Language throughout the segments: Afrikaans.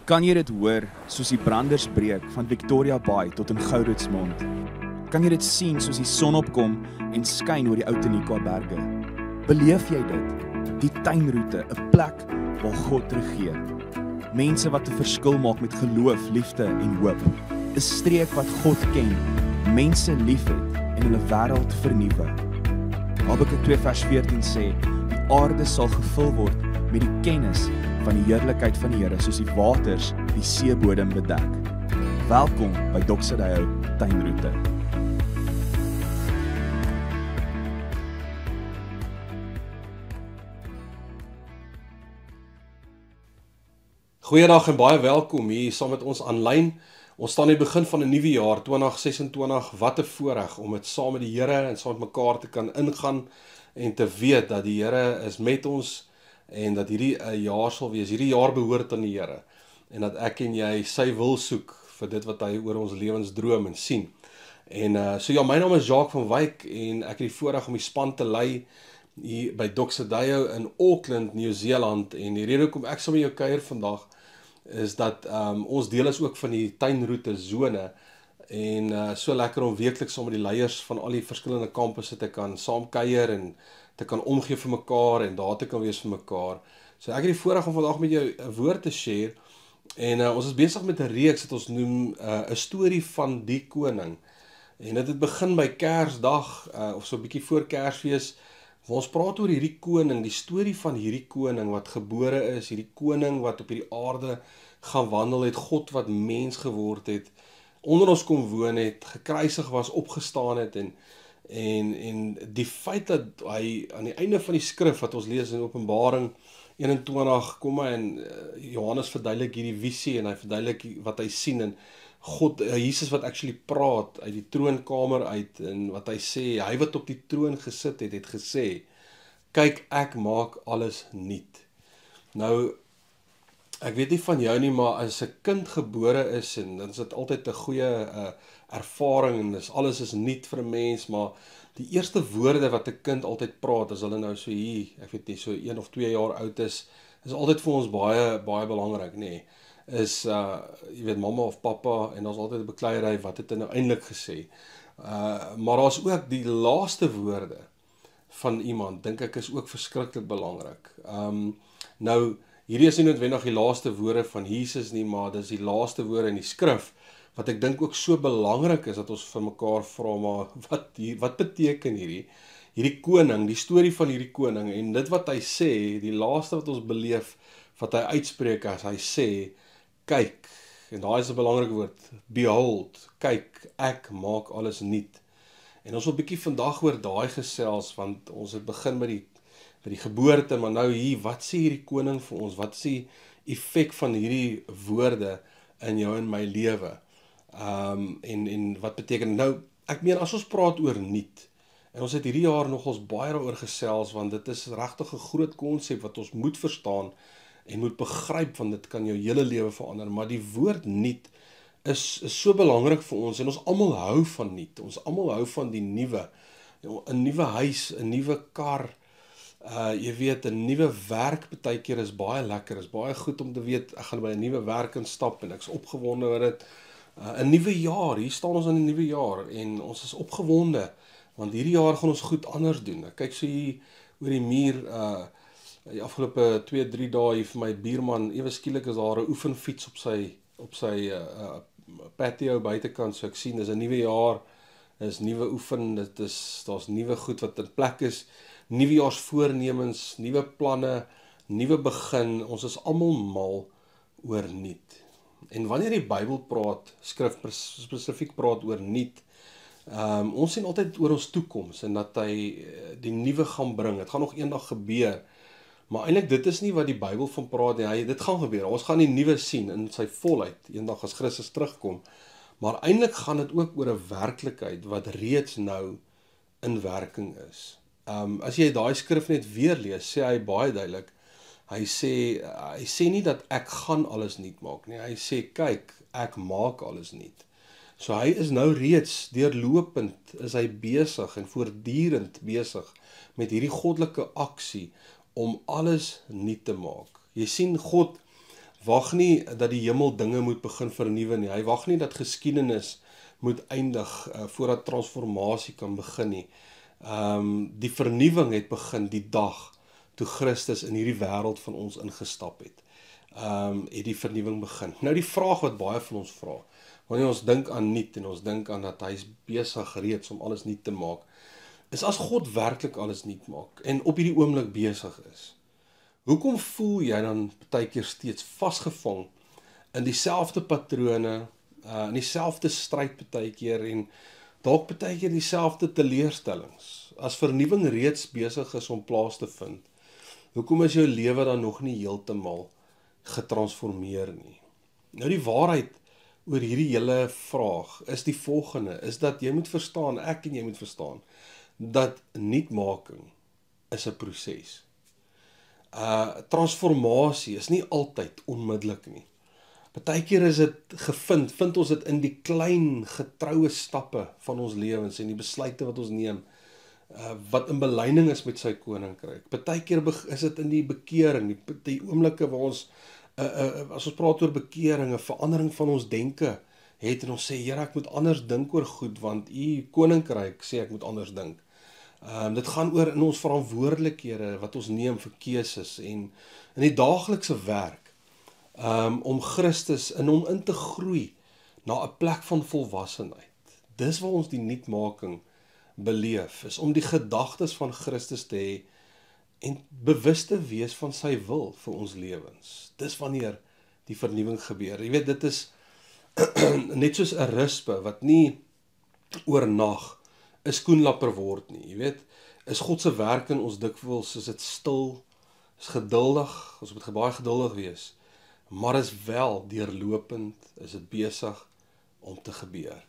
Kan jy dit hoor soos die branders breek van Victoria Bay tot in Gouritsmond? Kan jy dit sien soos die son opkom en skyn oor die Ou Tenikwa berge? Beleef jy dit? Die tuinroete, 'n plek waar God regeer. Mense wat 'n verskil maak met geloof, liefde en hoop. 'n Streek wat God ken, mense liefhet en hulle wêreld vernuwe. Habakuk 2 vers 14 sê, die aarde sal gevul word met die kennis van die heerlikheid van die Here, soos die waters die seebodem bedek. Welkom by Doxadeyo Tuinroete. Goeiedag en baie welkom hier saam met ons aanlyn. Ons staan in die begin van 'n nuwe jaar 2026. Wat 'n voorreg om dit saam met die Here en saam met mekaar te kan ingaan en te weet dat die Here is met ons en dat hierdie 'n jaar sal wees. Hierdie jaar behoort aan die Here en dat ek en jy sy wil soek vir dit wat hy oor ons lewens droom en sien. En my naam is Jacques van Wyk en ek het die voorreg om die span te lei hier by Doxadeyo in Auckland, Nieu-Seeland. En die rede hoekom ek saam met jou kuier vandag is dat ons deel is ook van die tuinroete zone en so lekker om weekliks saam met die leiers van al die verskillende kampusse te kan saam kuier en te kan omgee vir mekaar en daar te kan wees vir mekaar. So ek het die voorreg om vandag met jou 'n woord te share en ons is besig met 'n reeks wat ons noem 'n storie van die koning. En dit het begin by Kersdag of so 'n bietjie voor Kersfees. Ons praat oor hierdie koning, die storie van hierdie koning wat gebore is, hierdie koning wat op hierdie aarde gaan wandel het, God wat mens geword het, onder ons kom woon het, gekruisig was, opgestaan het en die feit dat hy aan die einde van die skrif wat ons lees in Openbaring 21 kom hy en Johannes verduidelik hierdie visie en hy verduidelik wat hy sien en God, Jesus wat actually praat uit die troonkamer uit en wat hy sê, hy wat op die troon gesit het gesê, kyk ek maak alles nuut. Nou, ek weet nie van jou nie, maar as 'n kind gebore is en dan is dit altyd 'n goeie ervaring en alles is nuut vir 'n mens, maar die eerste woorde wat 'n kind altyd praat, as hulle nou so hier, ek weet nie, so 1 of 2 jaar oud is altyd vir ons baie belangrik, nê. Is jy weet mamma of pappa en daar's altyd 'n bekleierery wat het hy nou eintlik gesê. Maar daar's ook die laaste woorde van iemand, dink ek is ook verskriklik belangrik. Nou hierdie is nie noodwendig die laaste woorde van Jesus nie, maar dis die laaste woorde in die skrif wat ek dink ook so belangrik is dat ons vir mekaar vra, maar wat beteken hierdie koning, die storie van hierdie koning en dit wat hy sê, die laaste wat ons beleef wat hy uitspreek as hy sê kyk, en daar is 'n belangrike woord, behold, kyk, ek maak alles nuut. En ons wil 'n bietjie vandag oor daai gesels, want ons het begin met die geboorte, maar nou hier, wat sê hierdie koning vir ons? Wat is die effek van hierdie woorde in jou en my lewe? En wat beteken, nou, ek meen, as ons praat oor nuut, en ons het hierdie jaar nogals baie daaroor gesels, want dit is regtig 'n groot konsep wat ons moet verstaan, en moet begryp, want dit kan jou hele lewe verander, maar die woord nuut is so belangrik vir ons, en ons almal hou van nuut, ons almal hou van die nuwe, 'n nuwe huis, 'n nuwe kar, jy weet, 'n nuwe werk, partykeer is baie lekker, is baie goed om te weet, ek gaan by 'n nuwe werk instap, en ek is opgewonde oor dit, 'n nuwe jaar, hier staan ons in 'n nuwe jaar, en ons is opgewonde, want hierdie jaar gaan ons goed anders doen. Ek kyk so hier oor die muur, die afgelope 2-3 dae hier vir my buurman, ewe skielik is daar 'n oefenfiets op sy patio buitekant, so ek sien, dis 'n nuwe jaar, dis nuwe oefen, daar's nuwe goed wat in plek is, nuwejaarsvoornemens, nuwe planne, nuwe begin, ons is almal mal oor nuut. En wanneer die Bybel praat, skrif spesifiek praat oor nuut, ons sien altyd oor ons toekoms en dat hy die nuwe gaan bring, dit gaan nog eendag gebeur. Maar eintlik dit is nie wat die Bybel van praat nie, dit gaan gebeur, ons gaan die nuwe sien in sy volheid, eendag as Christus terugkom, maar eintlik gaan dit ook oor 'n werklikheid wat reeds nou in werking is. As jy daai skrif net weer lees, sê hy baie duidelik, hy sê nie dat ek gaan alles nuut maak nie, hy sê kyk, ek maak alles nuut. So hy is nou reeds deurlopend, is hy besig en voortdurend besig met hierdie goddelike aksie om alles nuut te maak. Jy sien God wag nie dat die hemel dinge moet begin vernuwe nie. Hy wag nie dat geskiedenis moet eindig voordat transformasie kan begin nie. Die vernuwing het begin die dag toe Christus in hierdie wêreld van ons ingestap het. Het die vernuwing begin. Nou die vraag wat baie van ons vra, wanneer ons dink aan nuut en ons dink aan dat hy is besig reeds om alles nuut te maak, is as God werklik alles nuut maak en op hierdie oomblik besig is, hoekom voel jy dan partykeer steeds vasgevang in dieselfde patrone, in dieselfde stryd partykeer en dalk partykeer dieselfde teleurstellings, as vernuwing reeds besig is om plaas te vind? Hoekom is jou lewe dan nog nie heeltemal getransformeer nie? Nou die waarheid oor hierdie hele vraag is die volgende, is dat jy moet verstaan, ek en jy moet verstaan, dat nuutmaking is 'n proses. Transformasie is nie altyd onmiddellik nie. Partykeer is dit vind ons dit in die klein getroue stappe van ons lewens en die besluite wat ons neem, wat in belyning is met sy koninkryk. Partykeer is dit in die bekering, die oomblikke waar ons, as ons praat oor bekering, 'n verandering van ons denke het en ons sê, Here, ek moet anders dink oor goed, want u koninkryk sê ek moet anders dink. Dit gaan oor in ons verantwoordelikhede wat ons neem vir keuses en in die daaglikse werk, om Christus in hom in te groei na 'n plek van volwassenheid. Dis waar ons die nuutmaking beleef, is om die gedagtes van Christus te hê en bewus te wees van sy wil vir ons lewens. Dis wanneer die vernuwing gebeur. Jy weet, dit is net soos 'n rispe wat nie oornag 'n skoenlapper word nie. Jy weet, is God se werk in ons dikwels, is dit stil, is geduldig, ons moet baie geduldig wees, maar is wel deurlopend, is dit besig om te gebeur.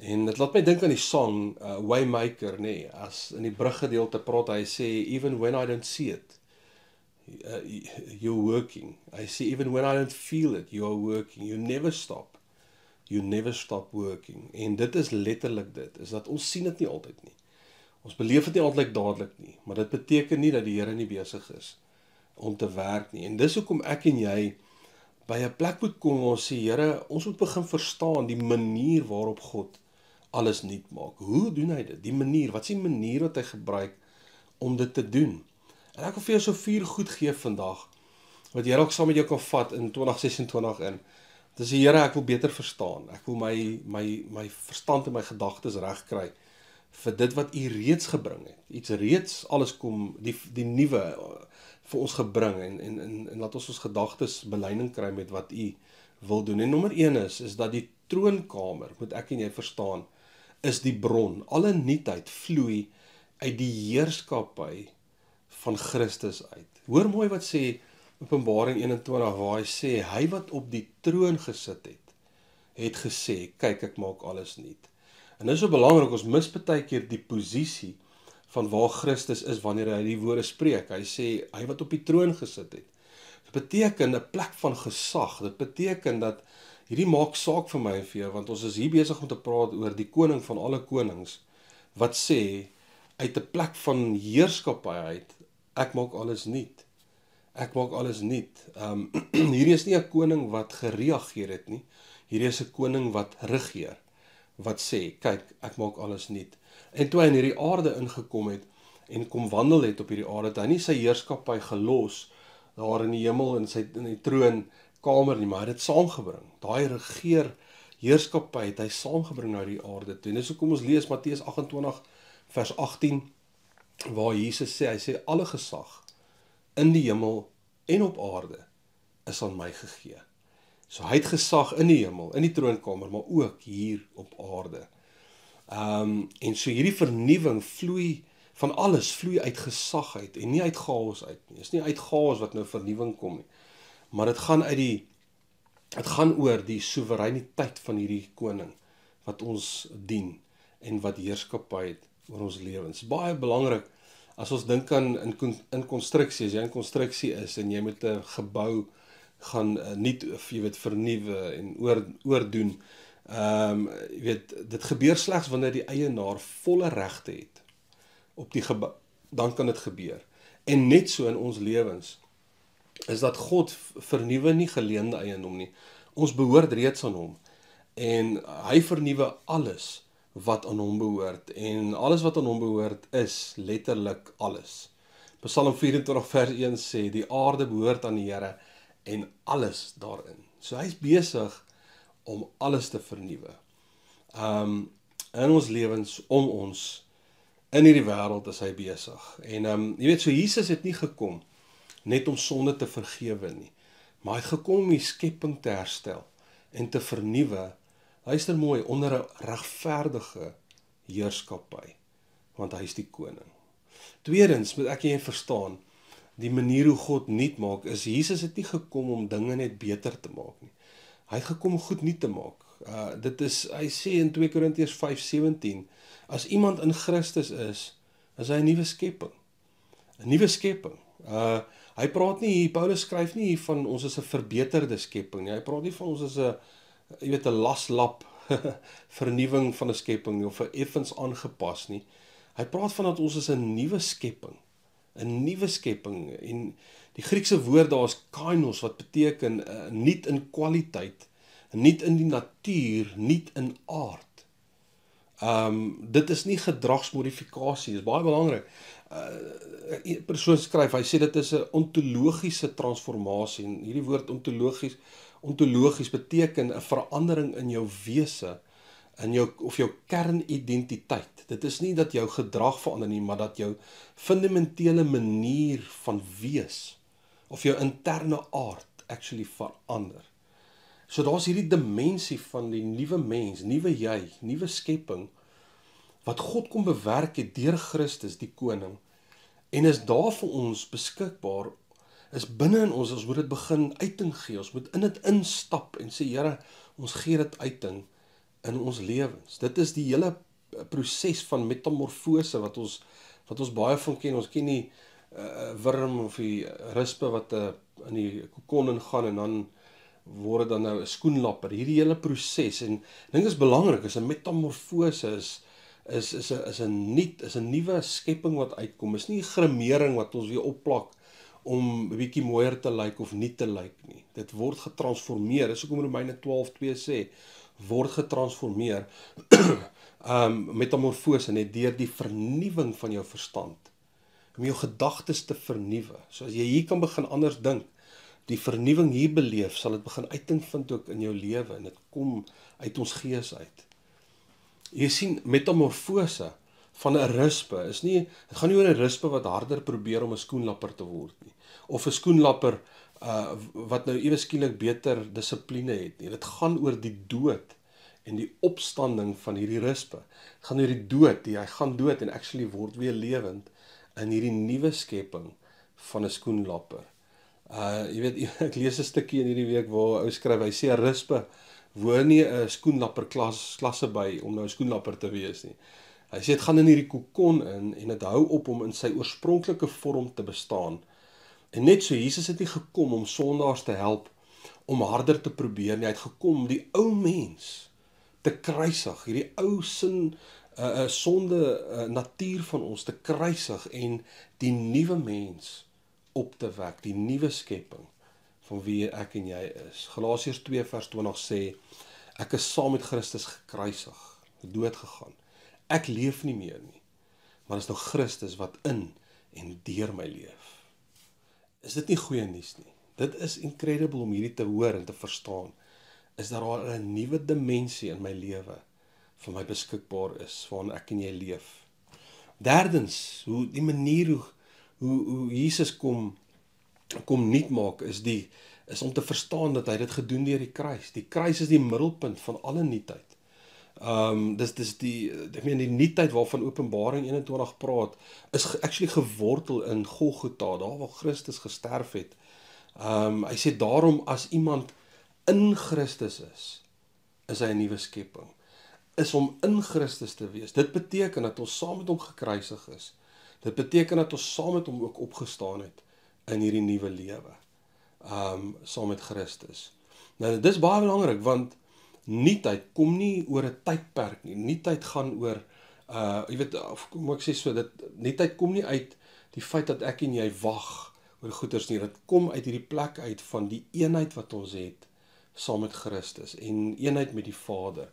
En dit laat my dink aan die song Waymaker, nee, as in die bruggedeelte praat hy sê, even when I don't see it, you're working. Hy sê, even when I don't feel it, you are working. You never stop working. En dit is letterlik dit, is dat ons sien dit nie altyd nie. Ons beleef dit nie altyd dadelik nie, maar dit beteken nie dat die Here nie besig is om te werk nie. En dis hoekom ek en jy by 'n plek moet kom waar ons sê, Here, ons moet begin verstaan die manier waarop God alles nuut maak. Hoe doen hy dit? Die manier, wat is die manier wat hy gebruik om dit te doen? En ek wil vir jou so 4 goed gee vandag, wat jy ook saam met jou kan vat in 2026 in. Dis die Here, ek wil beter verstaan. Ek wil my verstand en my gedagtes reg kry vir dit wat u reeds gebring het. Iets reeds, alles kom, die nuwe vir ons gebring en laat ons gedagtes belyning kry met wat u wil doen. En nommer 1 is dat die troonkamer, moet ek en jy verstaan, is die bron. Alle nuutheid vloei uit die heerskappy van Christus uit. Hoor mooi wat sê Openbaring 21, waar hy sê, hy wat op die troon gesit het gesê, kyk, ek maak alles nuut. En dit is so belangrik, ons mis partykeer die posisie van waar Christus is wanneer hy die woorde spreek. Hy sê, hy wat op die troon gesit het. Dit beteken 'n plek van gesag. Dit beteken dat hierdie maak saak vir my en vir jou, want ons is hier besig om te praat oor die koning van alle konings, wat sê, uit 'n plek van heerskappy uit, ek maak alles nuut. Ek maak alles nuut. Hierdie is nie 'n koning wat gereageer het nie. Hierdie is 'n koning wat regeer, wat sê, kyk, ek maak alles nuut. En toe hy in hierdie aarde ingekom het en kom wandel het op hierdie aarde, het hy nie sy heerskappy gelos daar in die hemel in die troonkamer nie, maar hy het dit saamgebring. Daai heerskappy het hy saamgebring na die aarde toe. En dis hoekom ons lees Matteus 28 vers 18 waar Jesus sê, hy sê, alle gesag in die hemel en op aarde is aan my gegee. So hy het gesag in die hemel, in die troonkamer, maar ook hier op aarde. En so hierdie vernuwing van alles vloei uit gesag uit en nie uit chaos uit nie. Dit is nie uit chaos wat nou vernuwing kom nie, maar dit gaan oor die soewereiniteit van hierdie koning wat ons dien en wat heerskappy het oor ons lewens. Baie belangrik as ons dink aan in konstruksie, as jy in konstruksie is en jy moet 'n gebou gaan vernuwe en oordoen. Dit gebeur slegs wanneer die eienaar volle regte het op die gebou, dan kan dit gebeur. En net so in ons lewens, is dat God vernuwe nie geleende eiendom nie. Ons behoort reeds aan hom. En hy vernuwe alles wat aan hom behoort. En alles wat aan hom behoort is letterlik alles. Psalm 24 vers 1 sê, die aarde behoort aan die Here en alles daarin. So hy is besig om alles te vernuwe. In ons lewens, om ons, in hierdie wêreld is hy besig. En jy weet, so Jesus het nie gekom net om sonde te vergewe nie, maar hy het gekom om die skepping te herstel en te vernuwe, luister mooi, onder 'n regverdige heerskappy, want hy is die koning. Tweedens, moet ek en jy verstaan, die manier hoe God nuut maak, is Jesus het nie gekom om dinge net beter te maak nie. Hy het gekom om goed nuut te maak. Hy sê in 2 Korintiërs 5:17, as iemand in Christus is hy 'n nuwe skepping. 'n Nuwe skepping. Hy praat nie, Paulus skryf nie van ons is 'n verbeterde skepping nie. Hy praat nie van ons is 'n laslap vernuwing van 'n skepping nie, of 'n effens aangepas nie. Hy praat van dat ons is 'n nuwe skepping. 'n Nuwe skepping. En die Griekse woord daar is kainos, wat beteken nuut in kwaliteit, nuut in die natuur, nuut in aard. Dit is nie gedragsmodifikasie, is baie belangrik. 'n Persoon skryf, hy sê dit is 'n ontologiese transformasie, en hierdie woord ontologies beteken 'n verandering in jou wese, in jou kernidentiteit. Dit is nie dat jou gedrag verander nie, maar dat jou fundamentele manier van wees, of jou interne aard actually verander. So daar's hierdie dimensie van die nuwe mens, nuwe jy, nuwe skepping, wat God kom bewerk het deur Christus, die koning, en is daar vir ons beskikbaar, is binne in ons moet dit begin uiting gee, ons moet in dit instap, en sê, Here, ons gee dit uiting in ons lewens. Dit is die hele proses van metamorfose, wat ons baie van ken. Ons ken die wurm of die rispe wat in die kokon ingaan, en dan word dan nou 'n skoenlapper. Hierdie hele proses, en ding is belangrik, is 'n metamorfose, is 'n nuwe skepping wat uitkom. Is nie grimering wat ons weer opplak om 'n bietjie mooier te lyk of nie te lyk nie. Dit word getransformeer. Dis hoekom Romeine 12:2 sê, word getransformeer, metamorfose, net deur die vernuwing van jou verstand, om jou gedagtes te vernuwe. So as jy hier kan begin anders dink, die vernuwing hier beleef, sal dit begin uiting vind ook in jou lewe, en dit kom uit ons gees uit. Jy sien, metamorfose van 'n rispe is nie, dit gaan nie oor 'n rispe wat harder probeer om 'n skoenlapper te word nie, of 'n skoenlapper wat nou ewe skielik beter dissipline het nie. Dit gaan oor die dood en die opstanding van hierdie rispe. Dit gaan oor die dood, hy gaan dood en actually word weer lewend in hierdie nuwe skepping van 'n skoenlapper. Jy weet, ek lees 'n stukkie in hierdie week waar 'n ou skryf, hy sê 'n rispe woon nie 'n skoenlapper klasse by om nou 'n skoenlapper te wees nie. Hy sê dit gaan in hierdie kokon in en dit hou op om in sy oorspronklike vorm te bestaan. En net so, Jesus het nie gekom om sondaars te help om harder te probeer nie. Hy het gekom om die ou mens te kruisig, hierdie ou sonde natuur van ons te kruisig en die nuwe mens op te wek, die nuwe skepping van wie ek en jy is. Galasiërs 2 vers 20 sê, ek is saam met Christus gekruisig, dood gegaan. Ek leef nie meer nie, maar is nou Christus wat in en deur my leef. Is dit nie goeie nuus nie? Dit is incredible om hierdie te hoor en te verstaan. Is daar al 'n nuwe dimensie in my lewe vir my beskikbaar is, waarin ek en jy leef. Derdens, die manier hoe Jesus kom nuut maak, is om te verstaan dat hy dit gedoen deur die kruis. Die kruis is die middelpunt van alle nuutheid. Dis die nuutheid waarvan Openbaring 21 praat, is actually gewortel in Golgotha, daar waar Christus gesterf het. Hy sê daarom, as iemand in Christus is hy 'n nuwe skepping. Is om in Christus te wees. Dit beteken dat ons saam met hom gekruisig is. Dit beteken dat ons saam met hom ook opgestaan het in hierdie nuwe lewe. Saam met Christus. Nou, dit is baie belangrik, want nuutheid kom nie oor 'n tydperk nie. Nuutheid gaan oor, jy weet, kom ek sê so, nuutheid kom nie uit die feit dat ek en jy wag oor goeders nie. Dit kom uit hierdie plek uit van die eenheid wat ons het saam met Christus en eenheid met die Vader.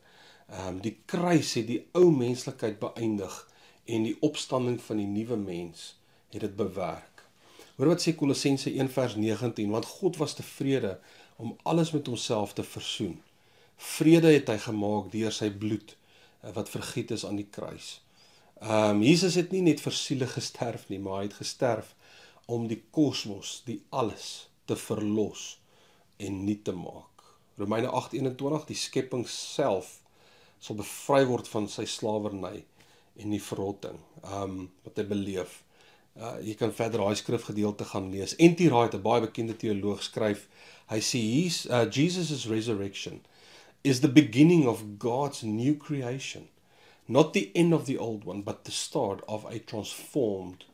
Die kruis het die ou menslikheid beëindig en die opstanding van die nuwe mens het dit bewerk. Hoor wat sê Kolossense 1 vers 19, want God was tevrede om alles met homself te versoen. Vrede het hy gemaak deur sy bloed wat vergiet is aan die kruis. Jesus het nie net vir siele gesterf nie, maar hy het gesterf om die kosmos, die alles, te verlos en nuut te maak. Romeine 8:21, die skepping self sal bevry word van sy slawerny en die verrotting, wat hy beleef. Jy kan verder daai skrifgedeelte gaan lees. N.T. Wright, 'n baie bekende teoloog, skryf, hy sê, Jesus' resurrection is the beginning of God's new creation. Not the end of the old one, but the start of a transformed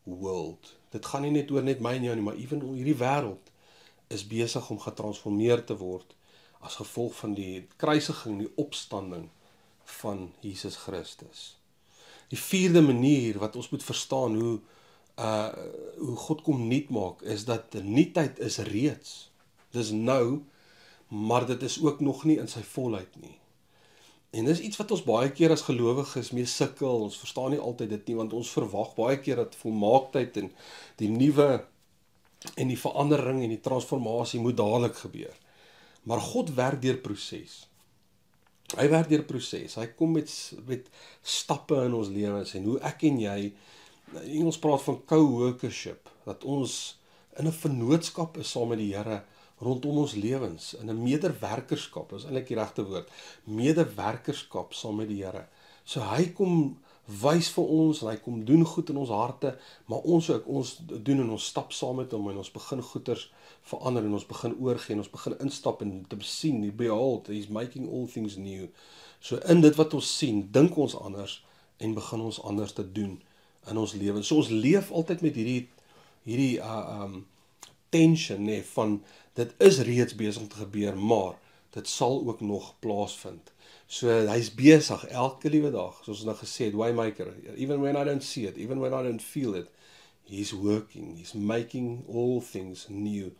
world. Dit gaan nie net oor net my en jou nie, maar ewen hierdie wêreld is besig om getransformeer te word as gevolg van die kruisiging, die opstanding van Jesus Christus. Die vierde manier wat ons moet verstaan hoe God kom nuut maak, is dat die nuutheid is reeds. Dis nou, maar dit is ook nog nie in sy volheid nie. En dis iets wat ons baie keer as gelowiges mee sukkel, ons verstaan nie altyd dit nie, want ons verwag baie keer dat volmaaktheid en die nuwe en die verandering en die transformasie moet dadelik gebeur. Maar God werk deur proses. Hy werk deur proses. Hy kom met stappe in ons lewens en hoe ek en jy, ons praat van co-workership, dat ons in 'n vennootskap is saam met die Here rondom ons lewens, in 'n mederwerkerskap, dis eintlik die regte woord, mederwerkerskap saam met die Here. So hy kom wys vir ons, en hy kom doen goed in ons harte, maar ons doen en ons stap saam met hom, en ons begin goeders verander, en ons begin oorgee, en ons begin instap, en te sien, behold, he's making all things new. So in dit wat ons sien, dink ons anders, en begin ons anders te doen in ons lewens. So ons leef altyd met hierdie tension, nee, van dit is reeds besig om te gebeur, maar dit sal ook nog plaasvind. So hy's besig elke liewe dag, soos ons nou gesê het, Waymaker, even when I don't see it, even when I don't feel it, he's working, he's making all things new.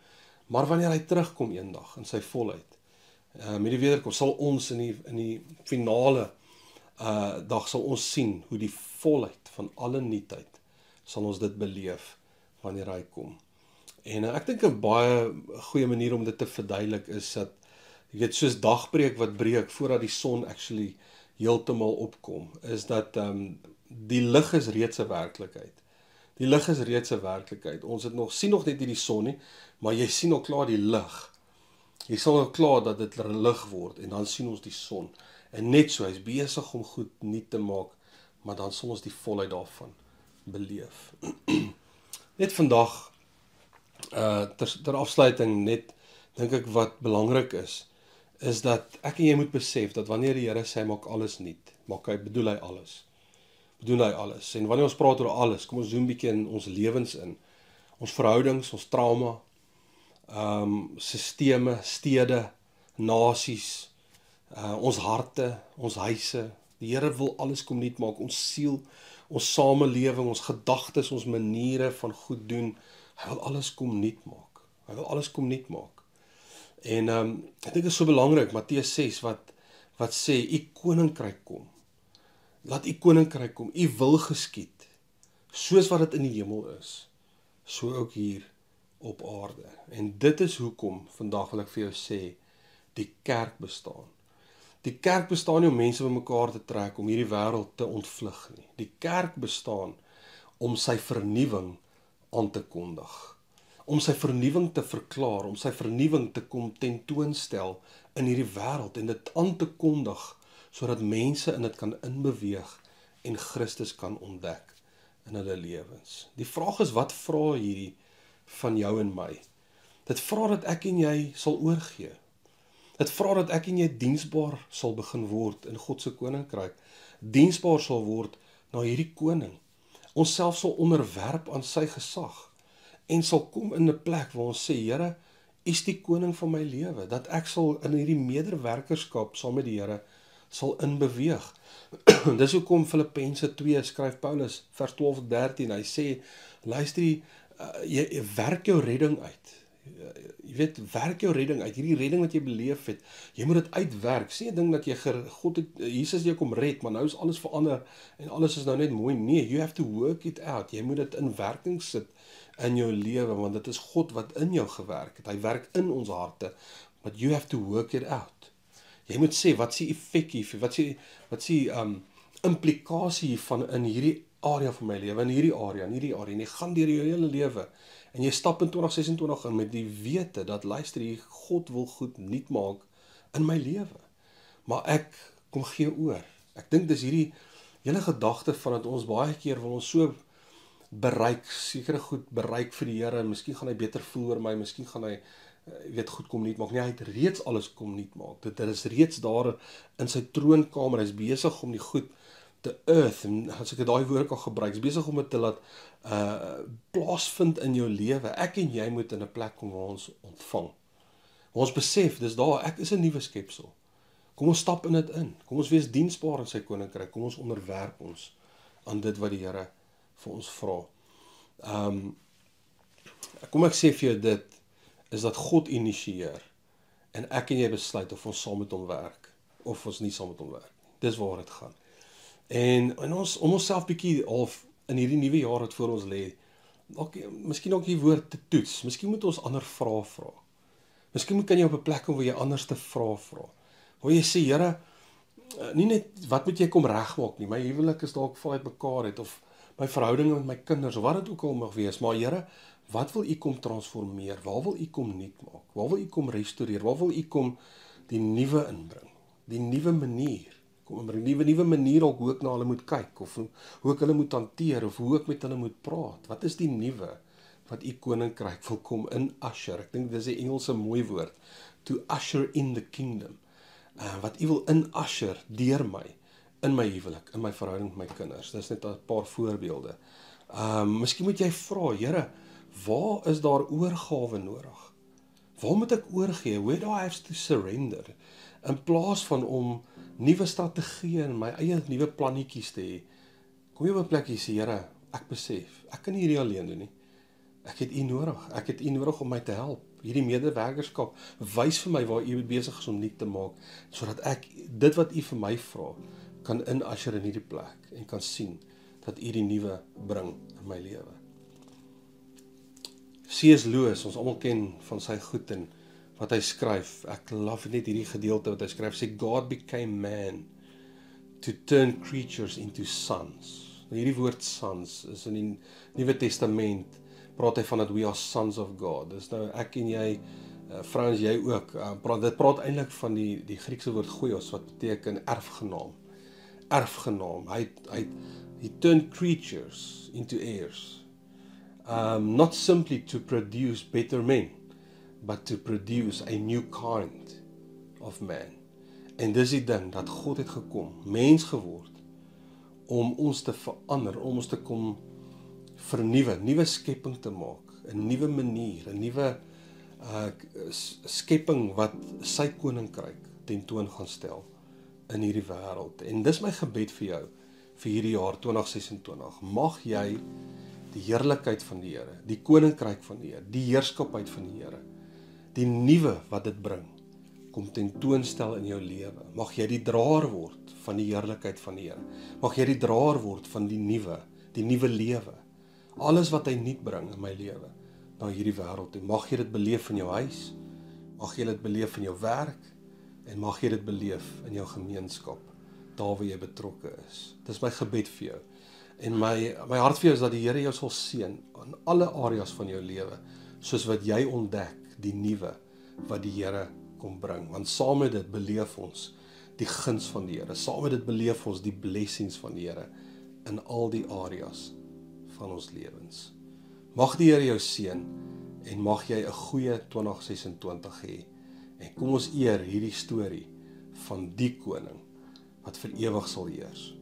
Maar wanneer hy terugkom eendag in sy volheid, met die wederkoms, sal ons in die finale dag sal ons sien hoe die volheid van alle nuutheid sal ons dit beleef wanneer hy kom. En ek dink 'n baie goeie manier om dit te verduidelik is dat, jy weet, soos dagbreek wat breek voordat die son actually heeltemal opkom, is dat die lig is reeds 'n werklikheid. Die lig is reeds 'n werklikheid. Ons sien nog net nie die son nie, maar jy sien al klaar die lig. Jy sal al klaar dat dit lig word en dan sien ons die son. En net so, hy's besig om goed nuut te maak, maar dan sal ons die volheid daarvan beleef. Net vandag, ter afsluiting, net dink ek wat belangrik is dat ek en jy moet besef dat wanneer die Here sê maak alles nuut, bedoel hy alles. Bedoel hy alles. En wanneer ons praat oor alles, kom ons zoom 'n bietjie in ons lewens in. Ons verhoudings, ons trauma, sisteme, stede, nasies, ons harte, ons huise. Die Here wil alles kom nuut maak, ons siel, ons samelewing, ons gedagtes, ons maniere van goed doen. Hy wil alles kom nuut maak. Hy wil alles kom nuut maak. En ek dink dit is so belangrik, Matteus 6 wat sê, u koninkryk kom. Laat u koninkryk kom, u wil geskied, soos wat dit in die hemel is, so ook hier op aarde. En dit is hoekom, vandag wil ek vir jou sê, die kerk bestaan. Die kerk bestaan nie om mense bymekaar te trek, om hierdie wêreld te ontvlug nie. Die kerk bestaan om sy vernuwing aan te kondig. Om sy vernuwing te verklaar, om sy vernuwing te kom tentoonstel in hierdie wêreld, en dit aan te kondig, sodat mense in dit kan inbeweeg en Christus kan ontdek in hulle lewens. Die vraag is, wat vra hierdie van jou en my? Dit vra dat ek en jy sal oorgee. Dit vra dat ek en jy diensbaar sal begin word in God se koninkryk. Diensbaar sal word na hierdie koning. Ons self sal onderwerp aan sy gesag en sal kom in 'n plek waar ons sê, Here, U is die koning van my lewe, dat ek sal in hierdie mederwerkerskap saam met die Here sal inbeweeg. Dis hoekom Filippense 2 skryf Paulus, vers 12-13, hy sê, luister, jy werk jou redding uit. Jy weet, werk jou redding uit. Hierdie redding wat jy beleef het, jy moet dit uitwerk. Sê 'n ding dat God het, Jesus jou kom red, maar nou is alles verander en alles is nou net mooi. Nee, you have to work it out. Jy moet dit in werking sit in jou lewe, want dit is God wat in jou gewerk het. Hy werk in ons harte, but you have to work it out. Jy moet sê, wat is die effek hier, wat is die implikasie hiervan in hierdie area van my lewe, in hierdie area, en jy gaan deur jou hele lewe, en jy stap in 2026 in met die wete, dat luister hier, God wil goed nuut maak in my lewe, maar ek kom gee oor. Ek dink dis hierdie hele gedagte van dat ons baie keer wil ons so bereik, sekere goed bereik vir die Here, miskien gaan hy beter voel oor my, miskien gaan hy weet goed kom nuut maak. Nee, hy het reeds alles kom nuut maak. Dit is reeds daar in sy troonkamer, hy is besig om die goed te earth, en as ek daai woord kan gebruik, is besig om dit te laat plaasvind in jou lewe. Ek en jy moet in 'n plek kom waar ons ontvang. Waar ons besef, dis daar, ek is 'n nuwe skepsel. Kom ons stap in dit in. Kom ons wees diensbaar in sy koninkryk. Kom ons onderwerp ons aan dit wat die Here vir ons vra. Kom ek sê vir jou dit, is dat God initieer, en ek en jy besluit of ons saam met hom werk, of ons nie saam met hom werk. Dis waar dit gaan. En ons, om onsself bietjie half in hierdie nuwe jaar wat voor ons lê, miskien ook die woord te toets, miskien moet ons ander vrae vra. Miskien kan jy op 'n plek kom waar jy anders te vrae vra. Waar jy sê, Here, nie net wat moet jy kom regmaak nie, my huwelik is dalk vol uitmekaar het, of my verhouding met my kinders, of wat dit ook al mag wees, maar Here, wat wil U kom transformeer? Waar wil U kom nuut maak? Waar wil U kom restoreer? Waar wil U kom die nuwe inbring? Die nuwe manier. Kom inbring, nuwe manier ook hoe ek na hulle moet kyk, of hoe ek hulle moet hanteer, of hoe ek met hulle moet praat. Wat is die nuwe wat U koninkryk wil kom in usher? Ek dink dis 'n Engelse mooi woord. To usher in the kingdom. Wat U wil in usher deur my, in my huwelik, in my verhouding met my kinders. Dis net 'n paar voorbeelde. Miskien moet jy vra, Here, waar is daar oorgawe nodig? Waar moet ek oorgee? Where do I have to surrender? In plaas van om nuwe strategieë en my eie nuwe plannetjies te hê, kom jy op 'n plek hier sê, Here, ek besef, ek kan nie hierdie alleen doen nie. Ek het U nodig. Ek het U nodig om my te help. Hierdie medewerkerskap, wys vir my waar U besig is om nuut te maak, sodat ek dit wat U vir my vra, kan in-usher in hierdie plek en kan sien dat U die nuwe bring in my lewe. C.S. Lewis, ons almal ken van sy goed en wat hy skryf. Ek love net hierdie gedeelte wat hy skryf. Sê God became man to turn creatures into sons. Nou hierdie woord sons is in die Nuwe Testament praat hy van dat we are sons of God. Dis nou ek en jy, vrouens jy ook, dit praat eintlik van die Griekse woord goios wat beteken erfgenaam. Erfgenaam. He turned creatures into heirs. Not simply to produce better men, but to produce a new kind of man. En dis die ding, dat God het gekom, mens geword, om ons te verander, om ons te kom vernuwe, nuwe skepping te maak, 'n nuwe manier, 'n nuwe skepping wat sy koninkryk tentoon gaan stel in hierdie wêreld. En dis my gebed vir jou, vir hierdie jaar 2026. Mag jy die heerlikheid van die Here, die koninkryk van die Here, die heerskapheid van die Here, die nuwe wat dit bring, kom tentoonstel in jou lewe. Mag jy die draer word van die heerlikheid van die Here. Mag jy die draer word van die nuwe lewe. Alles wat hy nuut bring in my lewe, na hierdie wêreld. En mag jy dit beleef in jou huis, mag jy dit beleef in jou werk, en mag jy dit beleef in jou gemeenskap, daar waar jy betrokke is. Dis my gebed vir jou. En my hart vir jou is dat die Here jou sal seën in alle areas van jou lewe, soos wat jy ontdek die nuwe wat die Here kom bring. Want saam met dit beleef ons die guns van die Here. Saam met dit beleef ons die blessings van die Here in al die areas van ons lewens. Mag die Here jou seën en mag jy 'n goeie 2026 hê. En kom ons eer hierdie storie van die koning wat vir ewig sal heers.